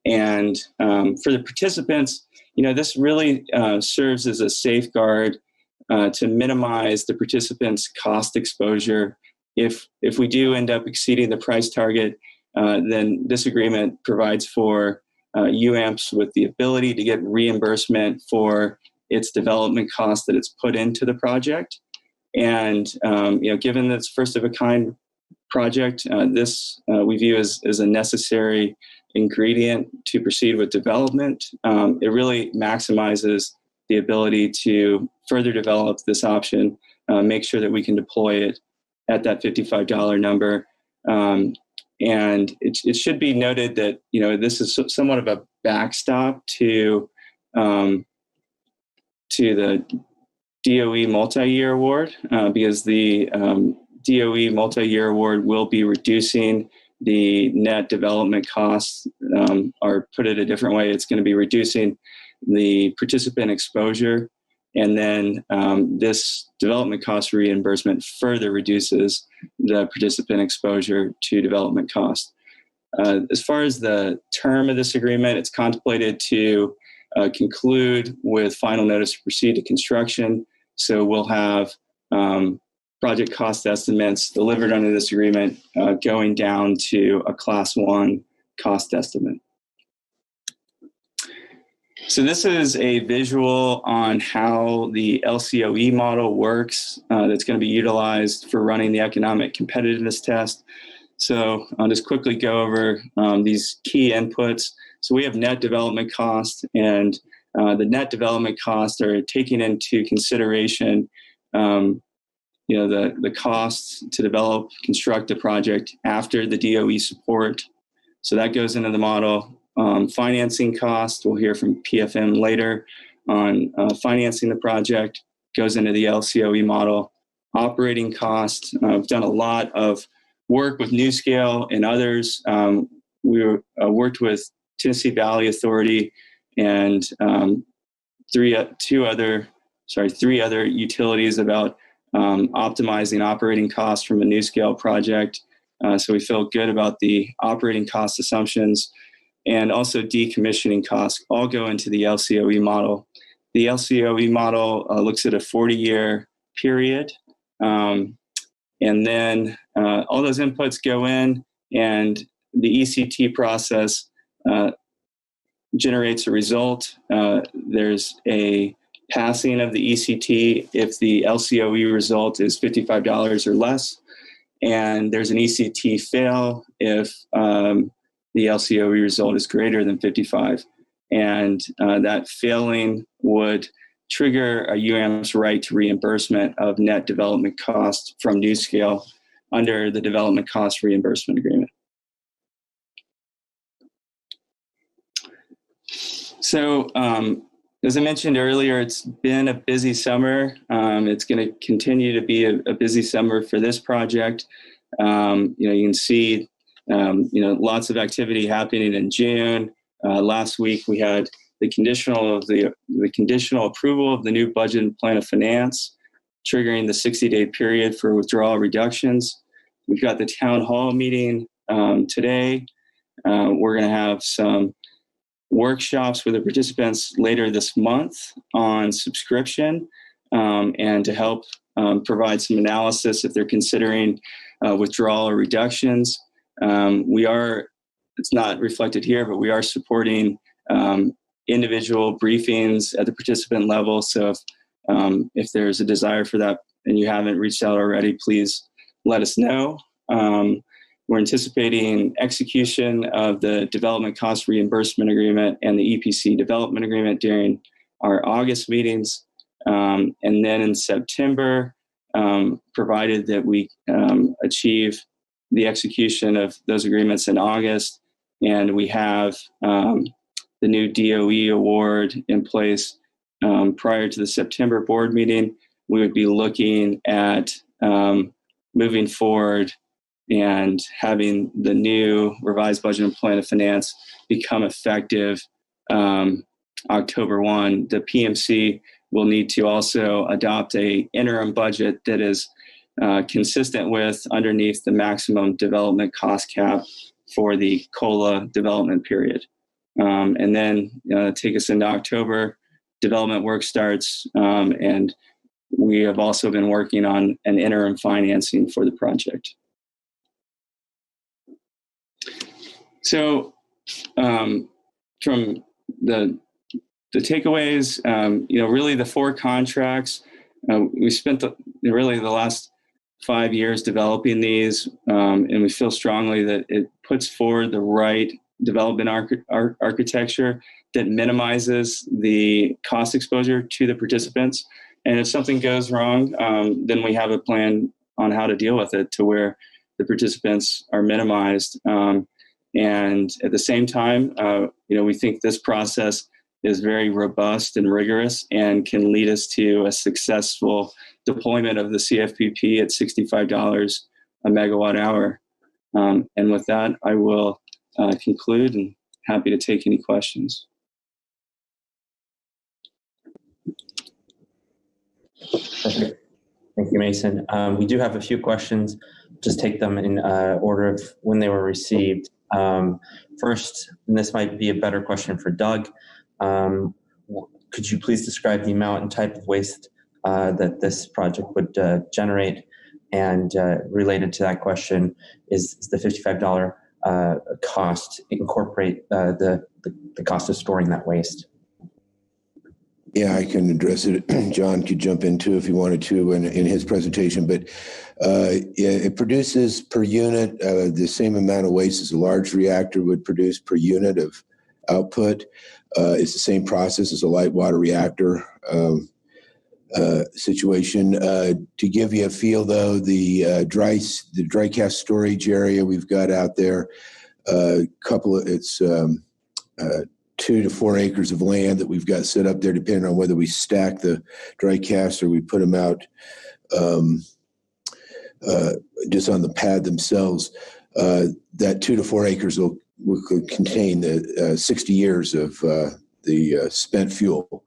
Speaker 4: And for the participants, this really serves as a safeguard to minimize the participants' cost exposure. If we do end up exceeding the price target, then this agreement provides for UAMPS with the ability to get reimbursement for its development costs that it's put into the project. And given that it's first of a kind project, this we view as a necessary ingredient to proceed with development. It really maximizes the ability to further develop this option, make sure that we can deploy it at that $55 number. And it should be noted that this is somewhat of a backstop to the DOE multi-year award, because the DOE multi-year award will be reducing the net development costs, or put it a different way, it's going to be reducing the participant exposure. And then this development cost reimbursement further reduces the participant exposure to development costs. As far as the term of this agreement, it's contemplated to conclude with final notice to proceed to construction. So we'll have project cost estimates delivered under this agreement going down to a Class 1 cost estimate. So this is a visual on how the LCOE model works that's going to be utilized for running the economic competitiveness test. So I'll just quickly go over these key inputs. So we have net development cost, and the net development costs are taking into consideration the costs to develop, construct a project after the DOE support. So that goes into the model. Financing cost, we'll hear from PFM later on financing the project, goes into the LCOE model. Operating costs, we've done a lot of work with NuScale and others. We worked with Tennessee Valley Authority and three other utilities about optimizing operating costs from a new scale project. So we feel good about the operating cost assumptions, and also decommissioning costs all go into the LCOE model. The LCOE model looks at a 40-year period, and then all those inputs go in, and the ECT process generates a result. There's a passing of the ECT if the LCOE result is $55 or less, and there's an ECT fail if the LCOE result is greater than 55. And that failing would trigger a UAMPS right to reimbursement of net development costs from new scale under the development cost reimbursement agreement. So, as I mentioned earlier, it's been a busy summer. It's going to continue to be a busy summer for this project. You can see, lots of activity happening in June. Last week we had the conditional approval of the new budget and plan of finance, triggering the 60-day period for withdrawal reductions. We've got the town hall meeting today. We're going to have some workshops with the participants later this month on subscription, and to help provide some analysis if they're considering withdrawal or reductions. It's not reflected here, but we are supporting individual briefings at the participant level. So if there's a desire for that and you haven't reached out already, please let us know. We're anticipating execution of the development cost reimbursement agreement and the EPC development agreement during our August meetings. And then in September, provided that we achieve the execution of those agreements in August, and we have the new DOE award in place prior to the September board meeting, we would be looking at moving forward and having the new revised budget and plan of finance become effective October 1. The PMC will need to also adopt a interim budget that is consistent with underneath the maximum development cost cap for the COLA development period. And then take us into October, development work starts, and we have also been working on an interim financing for the project. So from the takeaways, really the 4 contracts, we spent really the last 5 years developing these, and we feel strongly that it puts forward the right development architecture that minimizes the cost exposure to the participants. And if something goes wrong, then we have a plan on how to deal with it to where the participants are minimized. And at the same time, we think this process is very robust and rigorous and can lead us to a successful deployment of the CFPP at $65 a megawatt hour. And with that, I will conclude, and happy to take any questions.
Speaker 3: Perfect. Thank you, Mason. We do have a few questions. Just take them in order of when they were received. First, and this might be a better question for Doug, could you please describe the amount and type of waste that this project would generate? And related to that question, is the $55 cost incorporate the cost of storing that waste?
Speaker 1: Yeah, I can address it. John could jump in too if he wanted to in his presentation, but it produces per unit the same amount of waste as a large reactor would produce per unit of output. It's the same process as a light water reactor situation. To give you a feel, though, the dry cast storage area we've got out there, it's 2 to 4 acres of land that we've got set up there, depending on whether we stack the dry cast or we put them out just on the pad themselves. That 2 to 4 acres will contain the 60 years of the spent fuel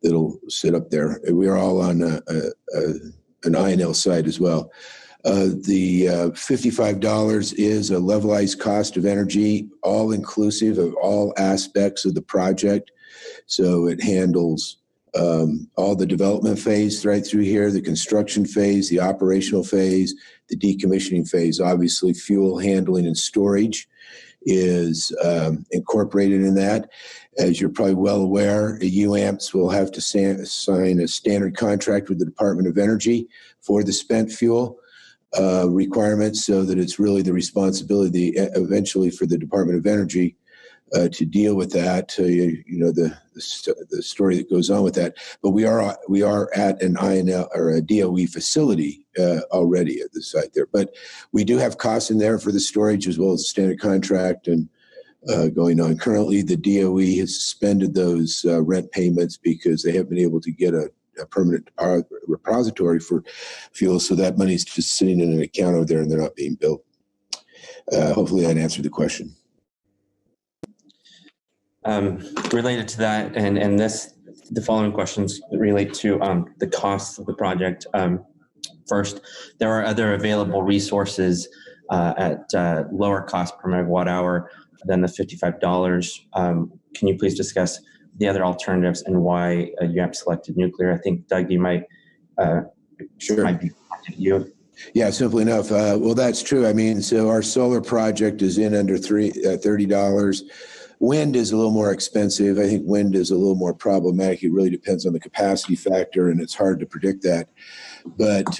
Speaker 1: that'll sit up there. We are all on a an INL site as well. The $55 is a levelized cost of energy, all inclusive of all aspects of the project. So it handles all the development phase right through here, the construction phase, the operational phase, the decommissioning phase. Obviously, fuel handling and storage is incorporated in that. As you're probably well aware, UAMPS will have to sign a standard contract with the Department of Energy for the spent fuel requirements, so that it's really the responsibility eventually for the Department of Energy to deal with that. The story that goes on with that. But we are at an INL or a DOE facility already at the site there. But we do have costs in there for the storage as well as the standard contract and going on. Currently, the DOE has suspended those rent payments because they haven't been able to get a permanent repository for fuel. So that money's just sitting in an account over there and they're not being billed. Hopefully that answered the question.
Speaker 3: Related to that, and the following questions relate to the costs of the project. First, there are other available resources at lower cost per megawatt hour than the $55. Can you please discuss the other alternatives and why you have selected nuclear? I think, Doug, you might
Speaker 1: Sure.
Speaker 3: might be you.
Speaker 1: Yeah, simply enough. Well, that's true. I mean, so our solar project is in under $30. Wind is a little more expensive. I think wind is a little more problematic. It really depends on the capacity factor, and it's hard to predict that. But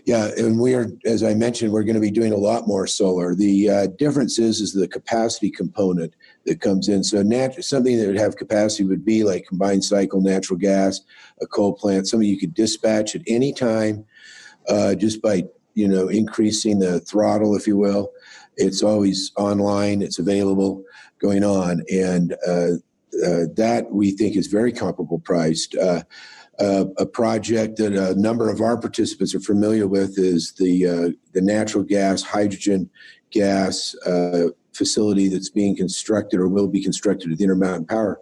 Speaker 1: yeah, and we are, as I mentioned, we're going to be doing a lot more solar. The difference is the capacity component that comes in. So something that would have capacity would be like combined cycle natural gas, a coal plant, something you could dispatch at any time just by increasing the throttle, if you will. It's always online. It's available, going on, and that we think is very comparable priced. A project that a number of our participants are familiar with is the natural gas, hydrogen gas facility that's being constructed or will be constructed at the Intermountain Power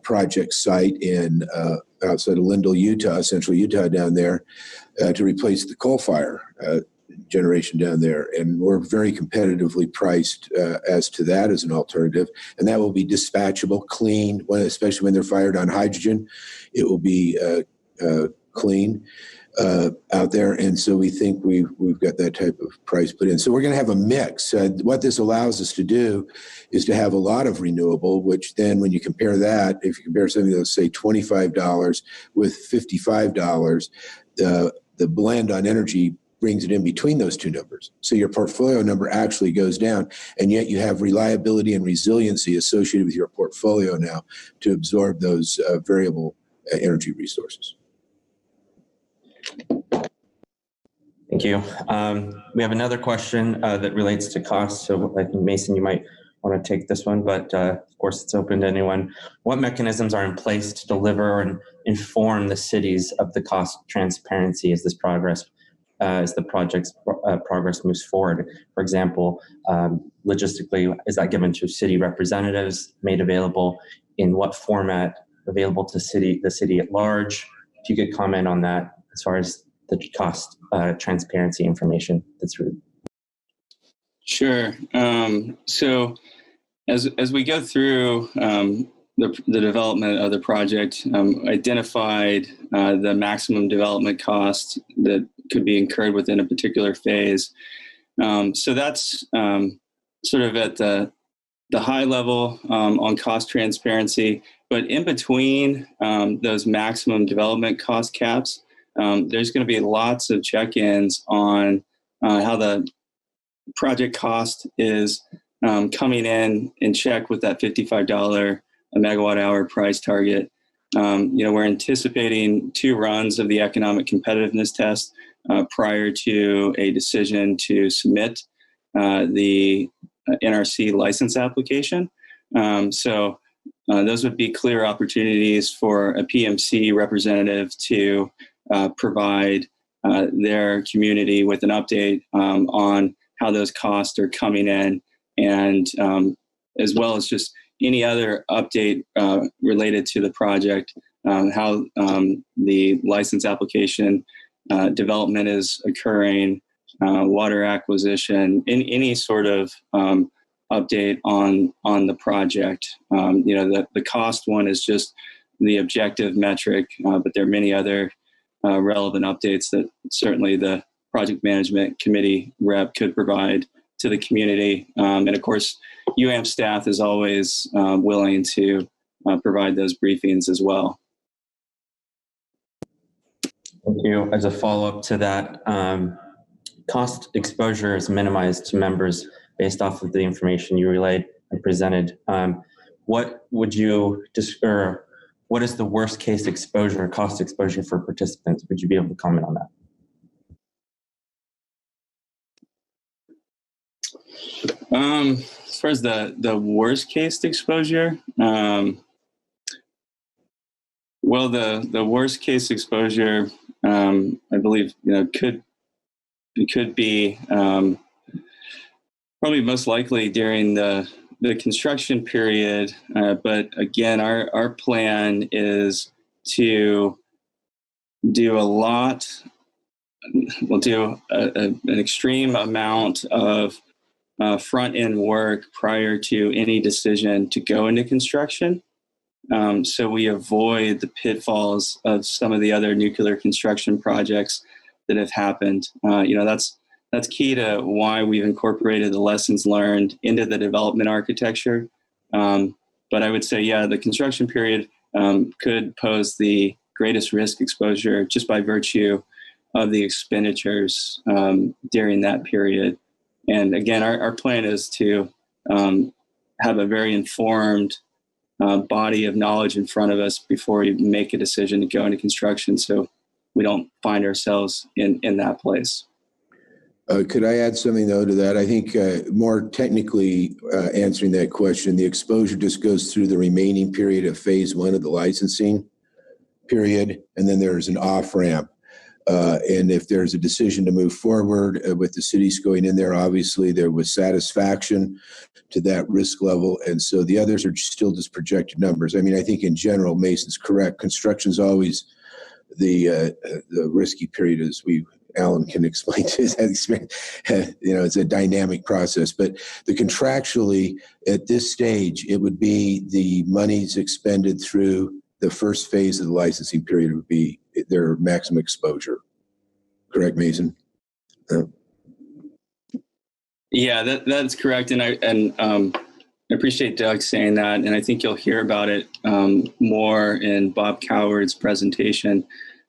Speaker 1: project site in outside of Lindell, Utah, central Utah down there, to replace the coal fire generation down there. And we're very competitively priced as to that as an alternative. And that will be dispatchable, clean, especially when they're fired on hydrogen. It will be clean out there. And so we think we've got that type of price put in. So we're going to have a mix. What this allows us to do is to have a lot of renewable, which then when you compare that, if you compare something that's say $25 with $55, the blend on energy brings it in between those two numbers. So your portfolio number actually goes down, and yet you have reliability and resiliency associated with your portfolio now to absorb those variable energy resources.
Speaker 3: Thank you. We have another question that relates to cost. So I think, Mason, you might want to take this one, but of course it's open to anyone. What mechanisms are in place to deliver and inform the cities of the cost transparency as the project's progress moves forward? For example, logistically, is that given to city representatives, made available in what format, available to the city at large? If you could comment on that as far as the cost transparency information that's really.
Speaker 4: Sure. So as we go through the development of the project, identified the maximum development cost that could be incurred within a particular phase. So that's sort of at the high level on cost transparency. But in between those maximum development cost caps, there's going to be lots of check-ins on how the project cost is coming in check with that $55 a megawatt hour price target. We're anticipating 2 runs of the economic competitiveness test prior to a decision to submit the NRC license application. So those would be clear opportunities for a PMC representative to provide their community with an update on how those costs are coming in, and as well as just any other update related to the project, how the license application development is occurring, water acquisition, any sort of update on the project. The cost one is just the objective metric, but there are many other relevant updates that certainly the project management committee rep could provide to the community. And of course, UAMPS staff is always willing to provide those briefings as well.
Speaker 3: Thank you. As a follow-up to that, cost exposure is minimized to members based off of the information you relayed and presented. What would you or what is the worst case exposure, cost exposure for participants? Would you be able to comment on that?
Speaker 4: As far as the worst case exposure, well, the worst case exposure, I believe, could be probably most likely during the construction period. But again, our plan is to do we'll do an extreme amount of front end work prior to any decision to go into construction. So we avoid the pitfalls of some of the other nuclear construction projects that have happened. That's key to why we've incorporated the lessons learned into the development architecture. But I would say, the construction period could pose the greatest risk exposure just by virtue of the expenditures during that period. And again, our plan is to have a very informed body of knowledge in front of us before we make a decision to go into construction, so we don't find ourselves in that place.
Speaker 1: Could I add something, though, to that? I think more technically answering that question, the exposure just goes through the remaining period of phase one of the licensing period, and then there's an off-ramp. And if there's a decision to move forward with the cities going in there, obviously there was satisfaction to that risk level. And so the others are still just projected numbers. I mean, I think in general, Mason's correct. Construction's always the risky period, as Alan can explain to his experience. It's a dynamic process. But the contractually, at this stage, it would be the monies expended through the first phase of the licensing period would be their maximum exposure. Correct, Mason?
Speaker 4: Yeah, that's correct. And I appreciate Doug saying that. And I think you'll hear about it more in Bob Coward's presentation.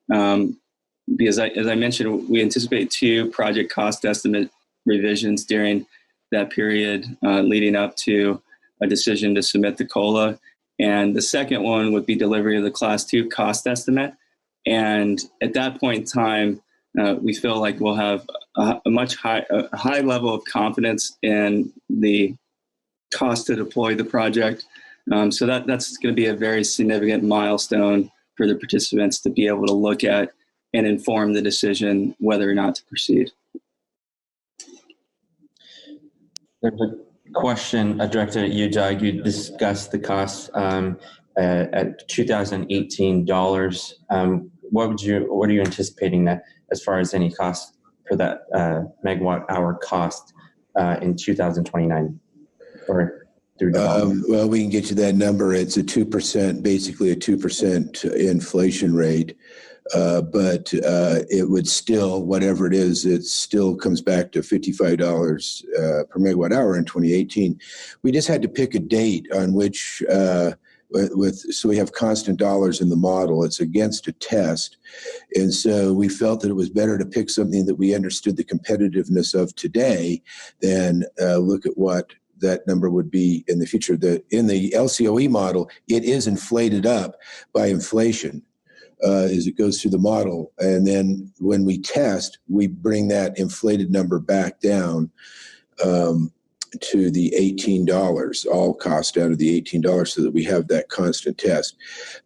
Speaker 4: Because as I mentioned, we anticipate 2 project cost estimate revisions during that period leading up to a decision to submit the COLA. And the second one would be delivery of the Class 2 cost estimate. And at that point in time, we feel like we'll have a high level of confidence in the cost to deploy the project. So that's going to be a very significant milestone for the participants to be able to look at and inform the decision whether or not to proceed.
Speaker 3: There's a question directed at you, Doug. You discussed the costs at $2018. What are you anticipating that as far as any cost for that megawatt hour cost in 2029 or through development?
Speaker 1: Well, we can get you that number. It's a 2%, basically a 2% inflation rate. But it would still, whatever it is, it still comes back to $55 per megawatt hour in 2018. We just had to pick a date on which, so we have constant dollars in the model. It's against a test. And so we felt that it was better to pick something that we understood the competitiveness of today than look at what that number would be in the future. In the LCOE model, it is inflated up by inflation. As it goes through the model. And then when we test, we bring that inflated number back down to the $18, all cost out of the $18 so that we have that constant test.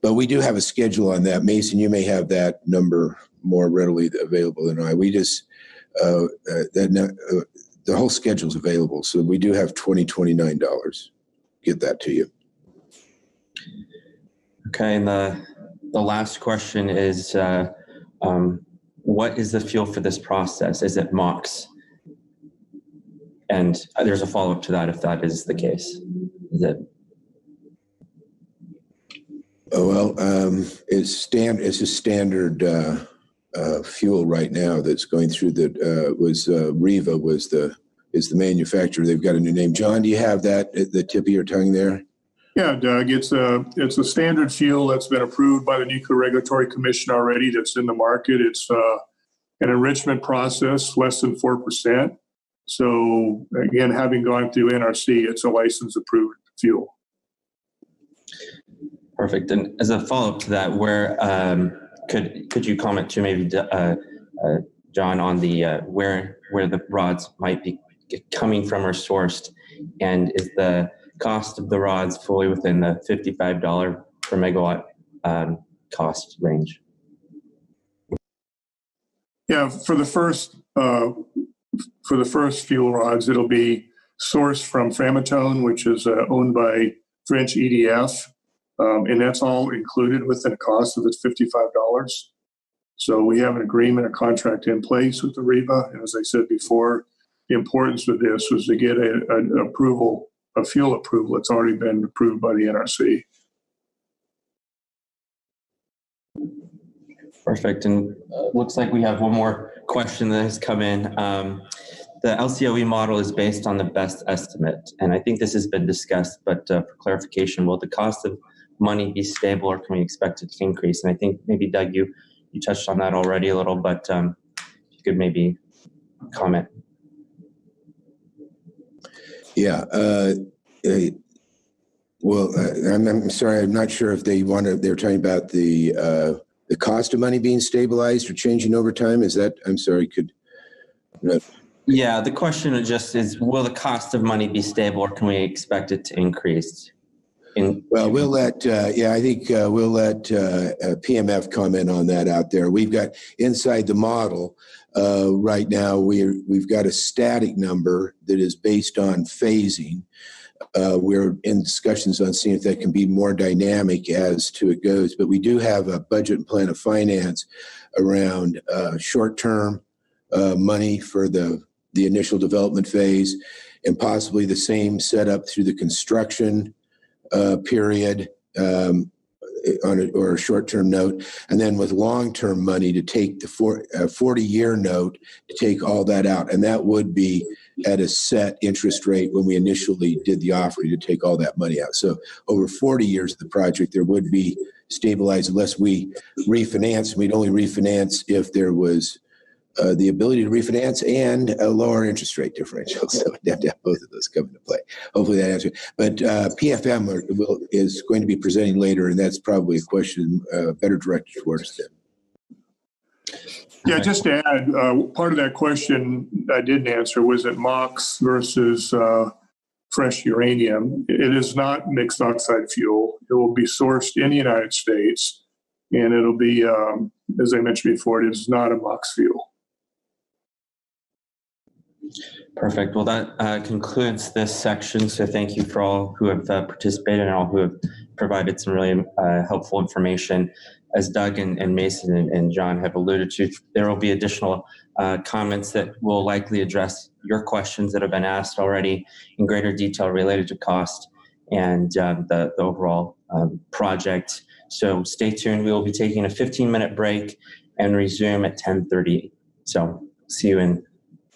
Speaker 1: But we do have a schedule on that. Mason, you may have that number more readily available than I. We just, the whole schedule is available. So we do have $29. Get that to you.
Speaker 3: Okay, and the last question is, what what is the fuel for this process? Is it MOX? And there's a follow-up to that if that is the case. Is it?
Speaker 1: Well, it's a standard fuel right now that's going through that was Riva is the manufacturer. They've got a new name. John, do you have that at the tip of your tongue there?
Speaker 5: Yeah, Doug, it's a standard fuel that's been approved by the Nuclear Regulatory Commission already. That's in the market. It's an enrichment process, less than 4%. So again, having gone through NRC, it's a license approved fuel.
Speaker 3: Perfect. And as a follow-up to that, where could you comment to maybe John on the where the rods might be coming from or sourced, and is the cost of the rods fully within the $55 per megawatt cost range?
Speaker 5: Yeah, for the first fuel rods, it'll be sourced from Framatome, which is owned by French EDF, and that's all included within the cost of its $55. So we have an agreement, a contract in place with the Riva, and as I said before, the importance of this was to get a fuel approval. It's already been approved by the NRC.
Speaker 3: Perfect. And looks like we have one more question that has come in. The LCOE model is based on the best estimate, and I think this has been discussed, but for clarification, will the cost of money be stable, or can we expect it to increase? And I think maybe, Doug, you touched on that already a little, but if you could maybe comment.
Speaker 1: Yeah. Well, I'm sorry. I'm not sure if they're talking about the cost of money being stabilized or changing over time. Is that? I'm sorry.
Speaker 3: Yeah, the question just is: will the cost of money be stable, or can we expect it to increase?
Speaker 1: Well, we'll let. I think we'll let PMF comment on that out there. We've got inside the model right now. We've got a static number that is based on phasing. We're in discussions on seeing if that can be more dynamic as to it goes. But we do have a budget and plan of finance around short-term money for the initial development phase, and possibly the same setup through the construction period or a short-term note, and then with long-term money to take the 40-year note to take all that out, and that would be at a set interest rate when we initially did the offering to take all that money out. So over 40 years of the project, there would be stabilized unless we refinance. We'd only refinance if there was the ability to refinance and a lower interest rate differential. So we'd have to have both of those come into play. Hopefully that answers. But PFM is going to be presenting later, and that's probably a question better directed towards them.
Speaker 5: Yeah, just to add, part of that question I didn't answer was it MOX versus fresh uranium. It is not mixed oxide fuel. It will be sourced in the United States, and it'll be, as I mentioned before, it is not a MOX fuel.
Speaker 3: Perfect. Well, that concludes this section. So thank you for all who have participated and all who have provided some really helpful information. As Doug and Mason and John have alluded to, there will be additional comments that will likely address your questions that have been asked already in greater detail related to cost and the overall project. So stay tuned. We will be taking a 15-minute break and resume at 10:30. So see you in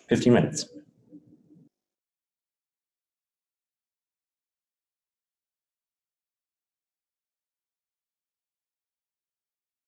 Speaker 3: 15 minutes.